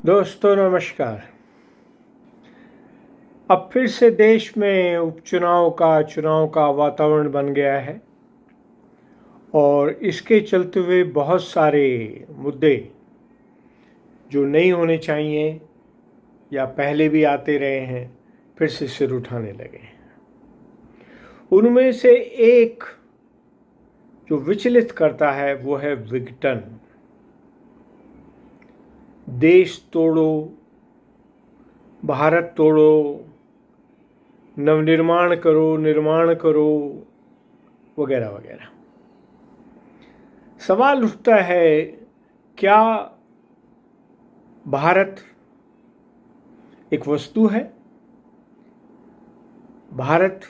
दोस्तों नमस्कार। अब फिर से देश में उपचुनाव चुनाव का वातावरण बन गया है और इसके चलते हुए बहुत सारे मुद्दे जो नहीं होने चाहिए या पहले भी आते रहे हैं फिर से सिर उठाने लगे हैं। उनमें से एक जो विचलित करता है वो है विघटन। देश तोड़ो, भारत तोड़ो, नवनिर्माण करो, निर्माण करो, वगैरह वगैरह। सवाल उठता है, क्या भारत एक वस्तु है? भारत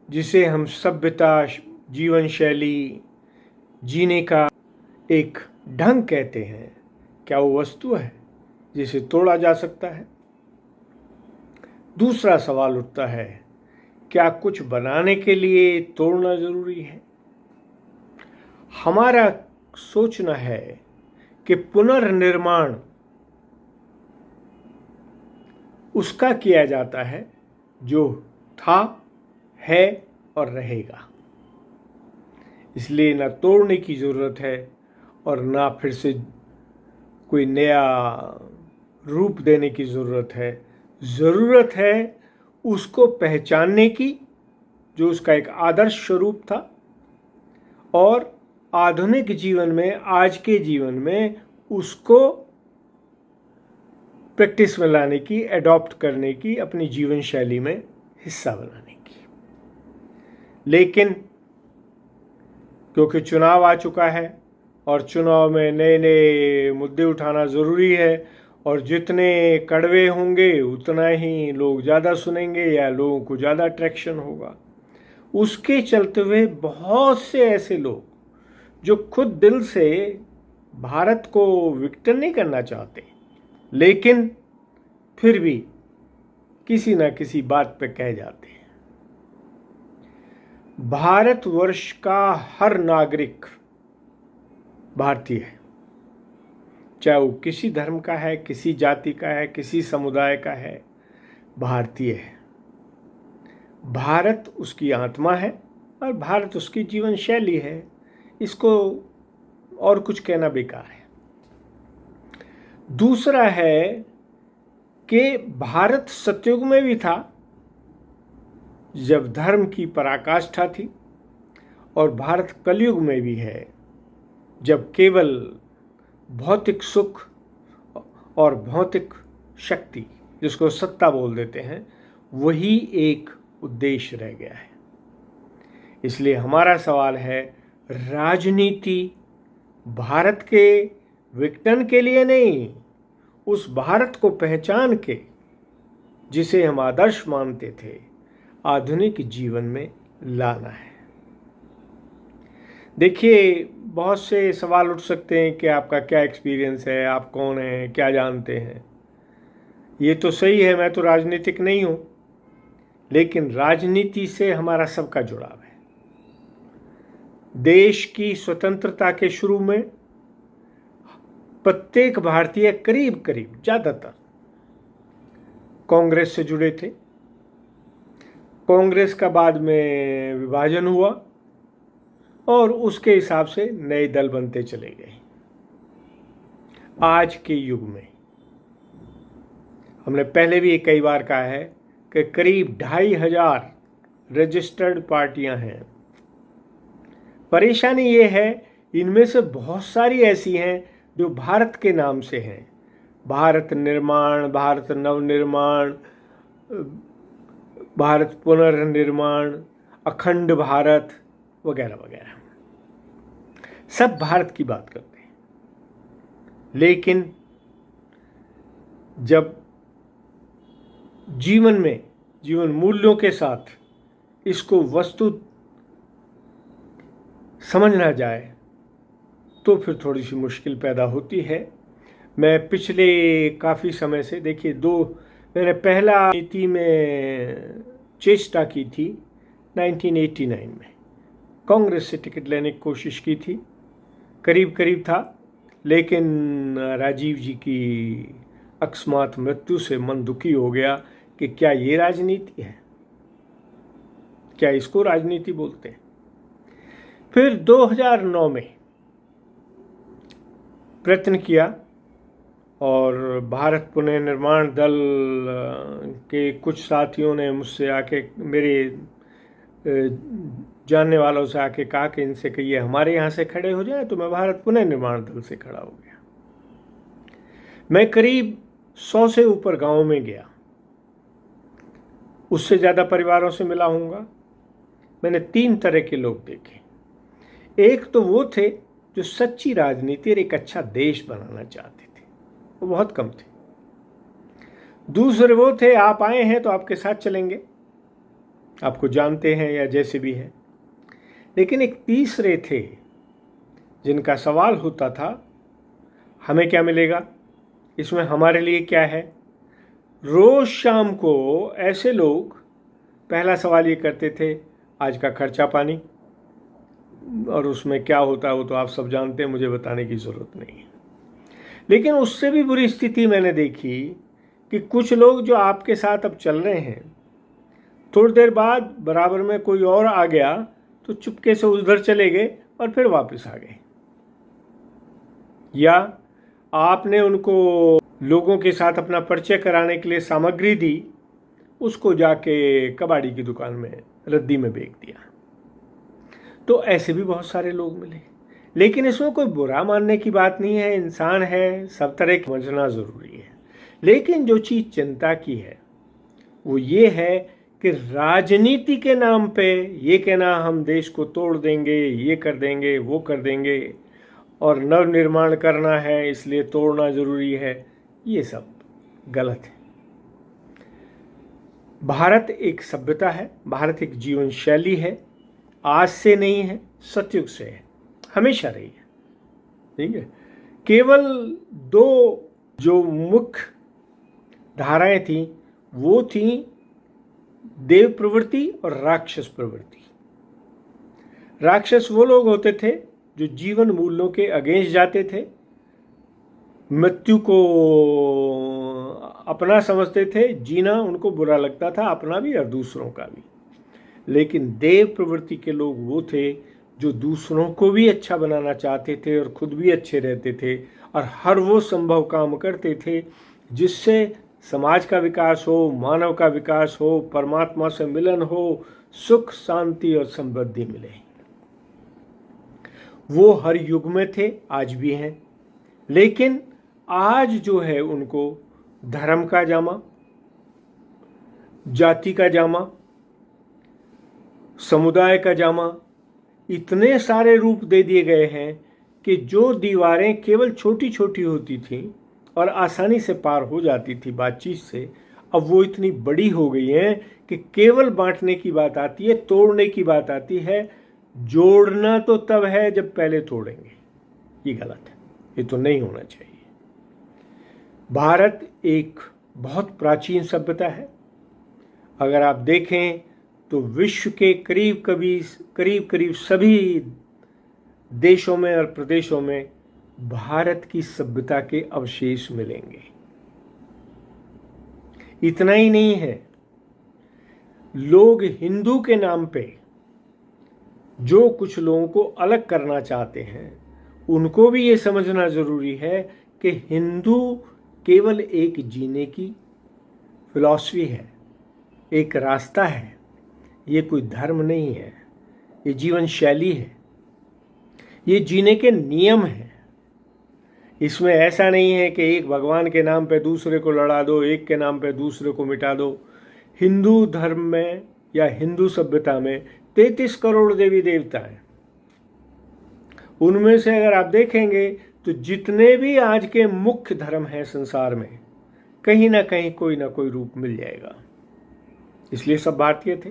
जिसे हम सभ्यता, जीवन शैली, जीने का एक ढंग कहते हैं, क्या वो वस्तु है जिसे तोड़ा जा सकता है? दूसरा सवाल उठता है, क्या कुछ बनाने के लिए तोड़ना जरूरी है? हमारा सोचना है कि पुनर्निर्माण उसका किया जाता है जो था, है और रहेगा। इसलिए ना तोड़ने की ज़रूरत है और ना फिर से कोई नया रूप देने की ज़रूरत है। ज़रूरत है उसको पहचानने की, जो उसका एक आदर्श स्वरूप था, और आधुनिक जीवन में, आज के जीवन में उसको प्रैक्टिस में लाने की, एडॉप्ट करने की, अपनी जीवन शैली में हिस्सा बनाने की। लेकिन क्योंकि चुनाव आ चुका है और चुनाव में नए नए मुद्दे उठाना ज़रूरी है, और जितने कड़वे होंगे उतना ही लोग ज़्यादा सुनेंगे या लोगों को ज़्यादा अट्रैक्शन होगा। उसके चलते हुए बहुत से ऐसे लोग जो खुद दिल से भारत को विघटन नहीं करना चाहते, लेकिन फिर भी किसी ना किसी बात पे कह जाते हैं। भारतवर्ष का हर नागरिक भारतीय है, चाहे वो किसी धर्म का है, किसी जाति का है, किसी समुदाय का है, भारतीय है। भारत उसकी आत्मा है और भारत उसकी जीवन शैली है। इसको और कुछ कहना बेकार है। दूसरा है कि भारत सतयुग में भी था, जब धर्म की पराकाष्ठा थी, और भारत कलयुग में भी है, जब केवल भौतिक सुख और भौतिक शक्ति, जिसको सत्ता बोल देते हैं, वही एक उद्देश्य रह गया है। इसलिए हमारा सवाल है, राजनीति भारत के विघटन के लिए नहीं, उस भारत को पहचान के जिसे हम आदर्श मानते थे, आधुनिक जीवन में लाना है। देखिए, बहुत से सवाल उठ सकते हैं कि आपका क्या एक्सपीरियंस है, आप कौन हैं, क्या जानते हैं। ये तो सही है, मैं तो राजनीतिक नहीं हूँ, लेकिन राजनीति से हमारा सबका जुड़ाव है। देश की स्वतंत्रता के शुरू में प्रत्येक भारतीय करीब करीब ज़्यादातर कांग्रेस से जुड़े थे। कांग्रेस का बाद में विभाजन हुआ और उसके हिसाब से नए दल बनते चले गए। आज के युग में हमने पहले भी कई बार कहा है कि करीब 2,500 रजिस्टर्ड पार्टियां हैं। परेशानी ये है, इनमें से बहुत सारी ऐसी हैं जो भारत के नाम से हैं। भारत निर्माण, भारत नवनिर्माण, भारत पुनर्निर्माण, अखंड भारत, वगैरह वगैरह, सब भारत की बात करते हैं। लेकिन जब जीवन में, जीवन मूल्यों के साथ इसको वस्तु समझना जाए तो फिर थोड़ी सी मुश्किल पैदा होती है। मैं पिछले काफ़ी समय से, देखिए, मैंने पहला नीति में चेष्टा की थी 1989 में, कांग्रेस से टिकट लेने की कोशिश की थी, करीब करीब था, लेकिन राजीव जी की अकस्मात मृत्यु से मन दुखी हो गया कि क्या ये राजनीति है, क्या इसको राजनीति बोलते हैं। फिर 2009 में प्रयत्न किया और भारत पुनर्निर्माण दल के कुछ साथियों ने मुझसे आके, मेरे जानने वालों से आके कहा कि इनसे कहिए हमारे यहाँ से खड़े हो जाए, तो मैं भारत पुनर्निर्माण दल से खड़ा हो गया। मैं करीब 100 से ऊपर गांवों में गया, उससे ज़्यादा परिवारों से मिला हूँगा। मैंने 3 तरह के लोग देखे। एक तो वो थे जो सच्ची राजनीति और एक अच्छा देश बनाना चाहते थे, वो बहुत कम थे। दूसरे वो थे आप आए हैं तो आपके साथ चलेंगे, आपको जानते हैं या जैसे भी है। लेकिन एक तीसरे थे जिनका सवाल होता था हमें क्या मिलेगा, इसमें हमारे लिए क्या है। रोज शाम को ऐसे लोग पहला सवाल ये करते थे आज का खर्चा पानी, और उसमें क्या होता है वो तो आप सब जानते हैं, मुझे बताने की ज़रूरत नहीं है। लेकिन उससे भी बुरी स्थिति मैंने देखी कि कुछ लोग जो आपके साथ अब चल रहे हैं, थोड़ी देर बाद बराबर में कोई और आ गया तो चुपके से उधर चले गए और फिर वापस आ गए, या आपने उनको लोगों के साथ अपना परिचय कराने के लिए सामग्री दी, उसको जाके कबाड़ी की दुकान में रद्दी में बेच दिया। तो ऐसे भी बहुत सारे लोग मिले। लेकिन इसमें कोई बुरा मानने की बात नहीं है, इंसान है, सब तरह की समझना ज़रूरी है। लेकिन जो चीज़ चिंता की है वो ये है कि राजनीति के नाम पे ये कहना हम देश को तोड़ देंगे, ये कर देंगे, वो कर देंगे, और नवनिर्माण करना है इसलिए तोड़ना ज़रूरी है, ये सब गलत है। भारत एक सभ्यता है, भारत एक जीवन शैली है, आज से नहीं है, सतयुग से है, हमेशा रही है। ठीक है। केवल 2 जो मुख्य धाराएं थी वो थी देव प्रवृत्ति और राक्षस प्रवृत्ति। राक्षस वो लोग होते थे जो जीवन मूल्यों के अगेंस्ट जाते थे, मृत्यु को अपना समझते थे, जीना उनको बुरा लगता था, अपना भी और दूसरों का भी। लेकिन देव प्रवृत्ति के लोग वो थे जो दूसरों को भी अच्छा बनाना चाहते थे और खुद भी अच्छे रहते थे, और हर वो संभव काम करते थे जिससे समाज का विकास हो, मानव का विकास हो, परमात्मा से मिलन हो, सुख शांति और समृद्धि मिले। वो हर युग में थे, आज भी हैं। लेकिन आज जो है उनको धर्म का जामा, जाति का जामा, समुदाय का जामा, इतने सारे रूप दे दिए गए हैं कि जो दीवारें केवल छोटी छोटी होती थीं और आसानी से पार हो जाती थी बातचीत से, अब वो इतनी बड़ी हो गई हैं कि केवल बांटने की बात आती है, तोड़ने की बात आती है। जोड़ना तो तब है जब पहले तोड़ेंगे, ये गलत है, ये तो नहीं होना चाहिए। भारत एक बहुत प्राचीन सभ्यता है। अगर आप देखें तो विश्व के करीब सभी देशों में और प्रदेशों में भारत की सभ्यता के अवशेष मिलेंगे। इतना ही नहीं है, लोग हिंदू के नाम पे जो कुछ लोगों को अलग करना चाहते हैं, उनको भी ये समझना जरूरी है कि हिंदू केवल एक जीने की फिलॉसफी है, एक रास्ता है, ये कोई धर्म नहीं है, ये जीवन शैली है, ये जीने के नियम हैं। इसमें ऐसा नहीं है कि एक भगवान के नाम पे दूसरे को लड़ा दो, एक के नाम पे दूसरे को मिटा दो। हिंदू धर्म में या हिंदू सभ्यता में 33 करोड़ देवी देवता हैं। उनमें से अगर आप देखेंगे तो जितने भी आज के मुख्य धर्म हैं संसार में, कहीं ना कहीं कोई ना कोई रूप मिल जाएगा। इसलिए सब भारतीय थे,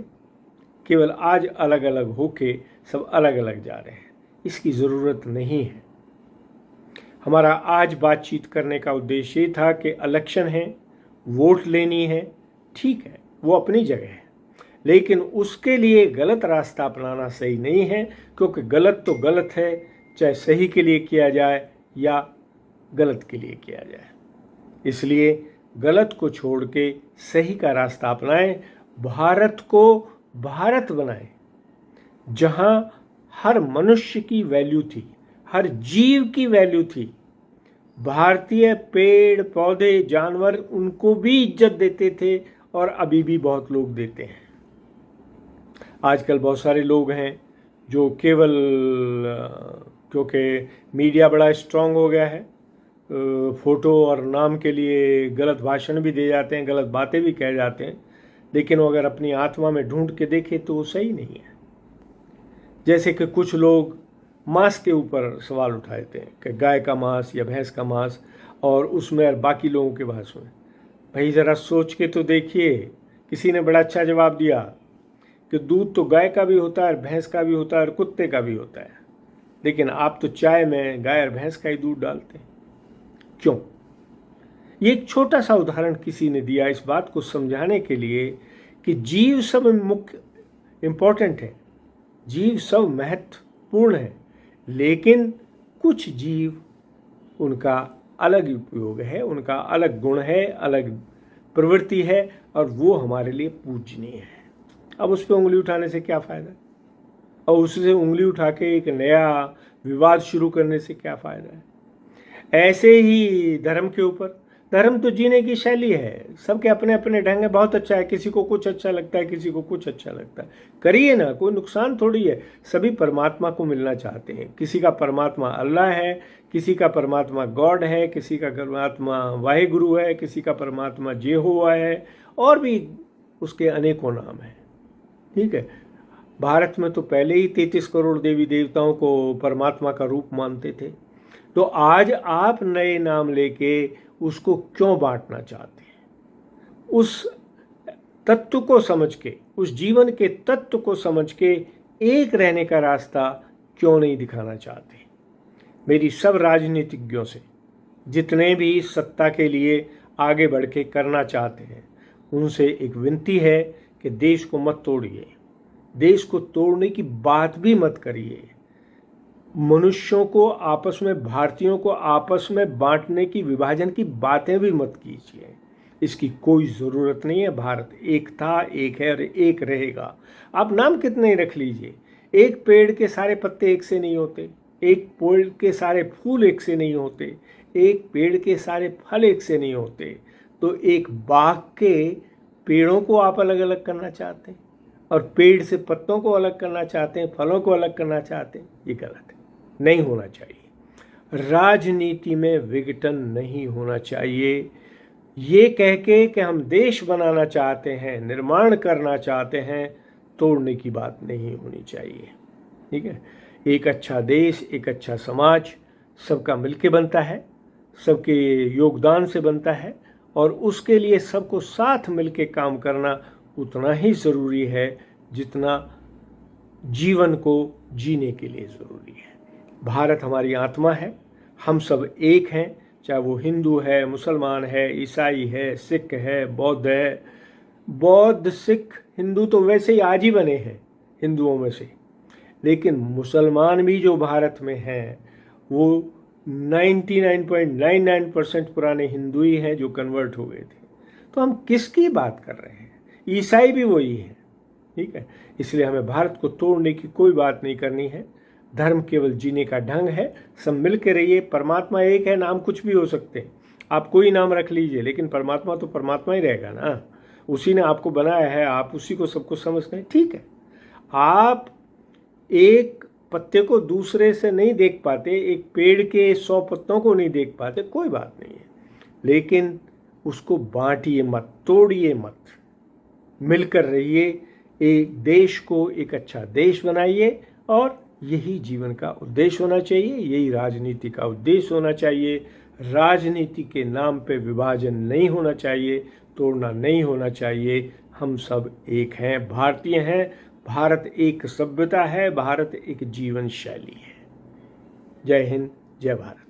केवल आज अलग अलग होके सब अलग अलग जा रहे हैं। इसकी ज़रूरत नहीं है। हमारा आज बातचीत करने का उद्देश्य ये था कि इलेक्शन है, वोट लेनी है, ठीक है, वो अपनी जगह है, लेकिन उसके लिए गलत रास्ता अपनाना सही नहीं है, क्योंकि गलत तो गलत है, चाहे सही के लिए किया जाए या गलत के लिए किया जाए। इसलिए गलत को छोड़ के सही का रास्ता अपनाएं, भारत को भारत बनाएं, जहां हर मनुष्य की वैल्यू थी, हर जीव की वैल्यू थी। भारतीय पेड़ पौधे जानवर उनको भी इज्जत देते थे और अभी भी बहुत लोग देते हैं। आजकल बहुत सारे लोग हैं जो केवल क्योंकि मीडिया बड़ा स्ट्रांग हो गया है, फोटो और नाम के लिए गलत भाषण भी दे जाते हैं, गलत बातें भी कह जाते हैं, लेकिन वो अगर अपनी आत्मा में ढूंढ के देखें तो वो सही नहीं है। जैसे कि कुछ लोग मांस के ऊपर सवाल उठाते हैं कि गाय का मांस या भैंस का मांस, और उसमें बाकी लोगों के भाषण में। भाई ज़रा सोच के तो देखिए, किसी ने बड़ा अच्छा जवाब दिया कि दूध तो गाय का भी होता है, भैंस का भी होता है और कुत्ते का भी होता है, लेकिन आप तो चाय में गाय और भैंस का ही दूध डालते हैं, क्यों? ये एक छोटा सा उदाहरण किसी ने दिया इस बात को समझाने के लिए कि जीव सब मुख्य इम्पोर्टेंट है, जीव सब महत्वपूर्ण है, लेकिन कुछ जीव उनका अलग उपयोग है, उनका अलग गुण है, अलग प्रवृत्ति है, और वो हमारे लिए पूजनीय है। अब उस पर उंगली उठाने से क्या फ़ायदा, और उससे उंगली उठा के एक नया विवाद शुरू करने से क्या फ़ायदा है? ऐसे ही धर्म के ऊपर, धर्म तो जीने की शैली है, सबके अपने अपने ढंग है, बहुत अच्छा है, किसी को कुछ अच्छा लगता है, किसी को कुछ अच्छा लगता है, करिए ना, कोई नुकसान थोड़ी है। सभी परमात्मा को मिलना चाहते हैं, किसी का परमात्मा अल्लाह है, किसी का परमात्मा गॉड है, किसी का परमात्मा वाहेगुरु है, किसी का परमात्मा जेहोवा है, और भी उसके अनेकों नाम हैं, ठीक है। भारत में तो पहले ही 33 करोड़ देवी देवताओं को परमात्मा का रूप मानते थे, तो आज आप नए नाम लेके उसको क्यों बांटना चाहते हैं? उस तत्व को समझ के, उस जीवन के तत्व को समझ के एक रहने का रास्ता क्यों नहीं दिखाना चाहते? मेरी सब राजनीतिज्ञों से, जितने भी सत्ता के लिए आगे बढ़ के करना चाहते हैं, उनसे एक विनती है कि देश को मत तोड़िए, देश को तोड़ने की बात भी मत करिए, मनुष्यों को आपस में, भारतीयों को आपस में बांटने की, विभाजन की बातें भी मत कीजिए, इसकी कोई ज़रूरत नहीं है। भारत एक था, एक है और एक रहेगा। आप नाम कितने ही रख लीजिए, एक पेड़ के सारे पत्ते एक से नहीं होते, एक पेड़ के सारे फूल एक से नहीं होते, एक पेड़ के सारे फल एक से नहीं होते, तो एक बाग के पेड़ों को आप अलग अलग करना चाहते हैं और पेड़ से पत्तों को अलग करना चाहते हैं, फलों को अलग करना चाहते हैं, ये गलत है, नहीं होना चाहिए। राजनीति में विघटन नहीं होना चाहिए। ये कह के कि हम देश बनाना चाहते हैं, निर्माण करना चाहते हैं, तोड़ने की बात नहीं होनी चाहिए, ठीक है। एक अच्छा देश, एक अच्छा समाज सबका मिलके बनता है, सबके योगदान से बनता है, और उसके लिए सबको साथ मिलके काम करना उतना ही ज़रूरी है जितना जीवन को जीने के लिए ज़रूरी है। भारत हमारी आत्मा है, हम सब एक हैं, चाहे वो हिंदू है, मुसलमान है, ईसाई है, सिख है, बौद्ध है। बौद्ध, सिख, हिंदू तो वैसे ही आज ही बने हैं हिंदुओं में से, लेकिन मुसलमान भी जो भारत में हैं वो 99.99% पुराने हिंदू ही हैं जो कन्वर्ट हो गए थे। तो हम किसकी बात कर रहे हैं? ईसाई भी वही है, ठीक है। इसलिए हमें भारत को तोड़ने की कोई बात नहीं करनी है। धर्म केवल जीने का ढंग है, सब मिल के रहिए। परमात्मा एक है, नाम कुछ भी हो सकते हैं, आप कोई नाम रख लीजिए, लेकिन परमात्मा तो परमात्मा ही रहेगा ना, उसी ने आपको बनाया है, आप उसी को सब कुछ समझते हैं, ठीक है। आप एक पत्ते को दूसरे से नहीं देख पाते, एक पेड़ के 100 पत्तों को नहीं देख पाते, कोई बात नहीं है, लेकिन उसको बांटिए मत, तोड़िए मत, मिलकर रहिए, एक देश को एक अच्छा देश बनाइए, और यही जीवन का उद्देश्य होना चाहिए, यही राजनीति का उद्देश्य होना चाहिए। राजनीति के नाम पे विभाजन नहीं होना चाहिए, तोड़ना नहीं होना चाहिए। हम सब एक हैं, भारतीय हैं, भारत एक सभ्यता है, भारत एक जीवन शैली है। जय हिंद, जय भारत।